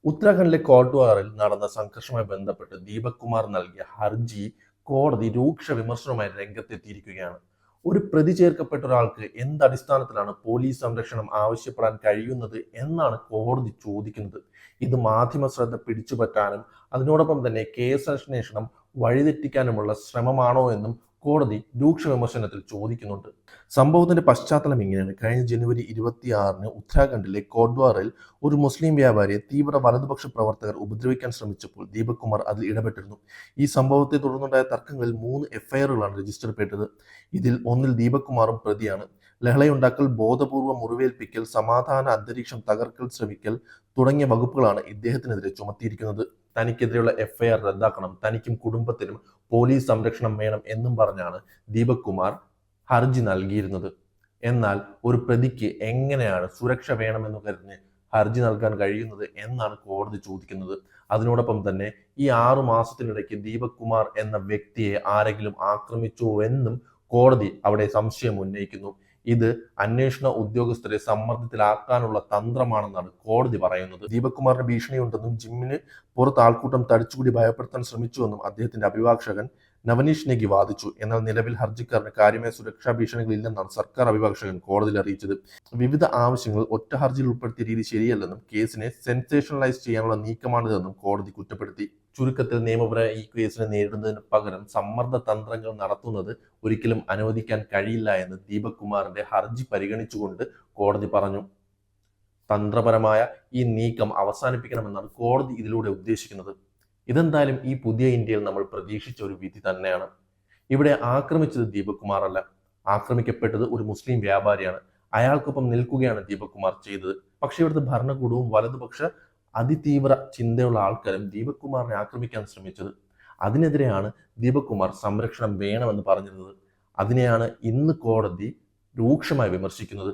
ഉത്തരാഖണ്ഡിലെ കോട്ട്വാറിൽ നടന്ന സംഘർഷവുമായി ബന്ധപ്പെട്ട് ദീപക് കുമാർ നൽകിയ ഹർജി കോടതി രൂക്ഷ വിമർശനവുമായി രംഗത്തെത്തിയിരിക്കുകയാണ്. ഒരു പ്രതി ചേർക്കപ്പെട്ട ഒരാൾക്ക് എന്തടിസ്ഥാനത്തിലാണ് പോലീസ് സംരക്ഷണം ആവശ്യപ്പെടാൻ കഴിയുന്നത് എന്നാണ് കോടതി ചോദിക്കുന്നത്. ഇത് മാധ്യമ ശ്രദ്ധ പിടിച്ചുപറ്റാനും അതിനോടൊപ്പം തന്നെ കേസ് അന്വേഷണം വഴിതെറ്റിക്കാനുമുള്ള ശ്രമമാണോ എന്നും കോടതി രൂക്ഷ വിമർശനത്തിൽ ചോദിക്കുന്നുണ്ട്. സംഭവത്തിന്റെ പശ്ചാത്തലം ഇങ്ങനെയാണ്. കഴിഞ്ഞ ജനുവരി 26-ന് ഉത്തരാഖണ്ഡിലെ കോട്ട്വാറിൽ ഒരു മുസ്ലിം വ്യാപാരിയെ തീവ്ര വലതുപക്ഷ പ്രവർത്തകർ ഉപദ്രവിക്കാൻ ശ്രമിച്ചപ്പോൾ ദീപക് കുമാർ അതിൽ ഇടപെട്ടിരുന്നു. ഈ സംഭവത്തെ തുടർന്നുണ്ടായ തർക്കങ്ങളിൽ 3 എഫ്ഐആറുകളാണ് രജിസ്റ്റർ ചെയ്തത്. ഇതിൽ ഒന്നിൽ ദീപക് കുമാറും പ്രതിയാണ്. ലഹളയുണ്ടാക്കൽ, ബോധപൂർവ മുറിവേൽപ്പിക്കൽ, സമാധാന അന്തരീക്ഷം തകർക്കൽ ശ്രമിക്കൽ തുടങ്ങിയ വകുപ്പുകളാണ് ഇദ്ദേഹത്തിനെതിരെ ചുമത്തിയിരിക്കുന്നത്. തനിക്കെതിരെയുള്ള എഫ്ഐആർ റദ്ദാക്കണം, തനിക്കും കുടുംബത്തിനും പോലീസ് സംരക്ഷണം വേണം എന്നും പറഞ്ഞാണ് ദീപക് കുമാർ ഹർജി നൽകിയിരുന്നത്. എന്നാൽ ഒരു പ്രതിക്ക് എങ്ങനെയാണ് സുരക്ഷ വേണമെന്ന് കരുതി ഹർജി നൽകാൻ കഴിയുന്നത് എന്നാണ് കോടതി ചോദിക്കുന്നത്. അതിനോടൊപ്പം തന്നെ ഈ 6 മാസത്തിനിടയ്ക്ക് ദീപക് കുമാർ എന്ന വ്യക്തിയെ ആരെങ്കിലും ആക്രമിച്ചോ എന്നും കോടതി അവിടെ സംശയം ഉന്നയിക്കുന്നു. ഇത് അന്വേഷണ ഉദ്യോഗസ്ഥരെ സമ്മർദ്ദത്തിലാക്കാനുള്ള തന്ത്രമാണെന്നാണ് കോടതി പറയുന്നത്. ദീപക് കുമാറിന് ഭീഷണിയുണ്ടെന്നും ജിമ്മിന് പുറത്ത് ആൾക്കൂട്ടം തടിച്ചുകൂടി ഭയപ്പെടുത്താൻ ശ്രമിച്ചുവെന്നും അദ്ദേഹത്തിന്റെ അഭിഭാഷകൻ നവനീഷ് നെഗി വാദിച്ചു. എന്നാൽ നിലവിൽ ഹർജിക്കാരന് കാര്യമായ സുരക്ഷാ ഭീഷണികളില്ലെന്നാണ് സർക്കാർ അഭിഭാഷകൻ കോടതിയിൽ അറിയിച്ചത്. വിവിധ ആവശ്യങ്ങൾ ഒറ്റ ഹർജിയിൽ ഉൾപ്പെടുത്തിയ രീതി ശരിയല്ലെന്നും കേസിനെ സെൻസേഷണലൈസ് ചെയ്യാനുള്ള നീക്കമാണിതെന്നും കോടതി കുറ്റപ്പെടുത്തി. ചുരുക്കത്തിൽ നിയമപരമായി ഈ കേസിനെ നേരിടുന്നതിന് പകരം സമ്മർദ്ദ തന്ത്രങ്ങൾ നടത്തുന്നത് ഒരിക്കലും അനുവദിക്കാൻ കഴിയില്ല എന്ന് ദീപക് കുമാറിന്റെ ഹർജി പരിഗണിച്ചുകൊണ്ട് കോടതി പറഞ്ഞു. തന്ത്രപരമായ ഈ നീക്കം അവസാനിപ്പിക്കണമെന്നാണ് കോടതി ഇതിലൂടെ ഉദ്ദേശിക്കുന്നത്. ഇതെന്തായാലും ഈ പുതിയ ഇന്ത്യയിൽ നമ്മൾ പ്രതീക്ഷിച്ച ഒരു വിധി തന്നെയാണ്. ഇവിടെ ആക്രമിച്ചത് ദീപക് കുമാർ അല്ല, ആക്രമിക്കപ്പെട്ടത് ഒരു മുസ്ലിം വ്യാപാരിയാണ്. അയാൾക്കൊപ്പം നിൽക്കുകയാണ് ദീപക് കുമാർ ചെയ്തത്. പക്ഷേ ഇവിടുത്തെ ഭരണകൂടവും വലതുപക്ഷ അതിതീവ്ര ചിന്തയുള്ള ആൾക്കാരും ദീപക് കുമാറിനെ ആക്രമിക്കാൻ ശ്രമിച്ചത്. അതിനെതിരെയാണ് ദീപക് കുമാർ സംരക്ഷണം വേണമെന്ന് പറഞ്ഞിരുന്നത്. അതിനെയാണ് ഇന്ന് കോടതി രൂക്ഷമായി വിമർശിക്കുന്നത്.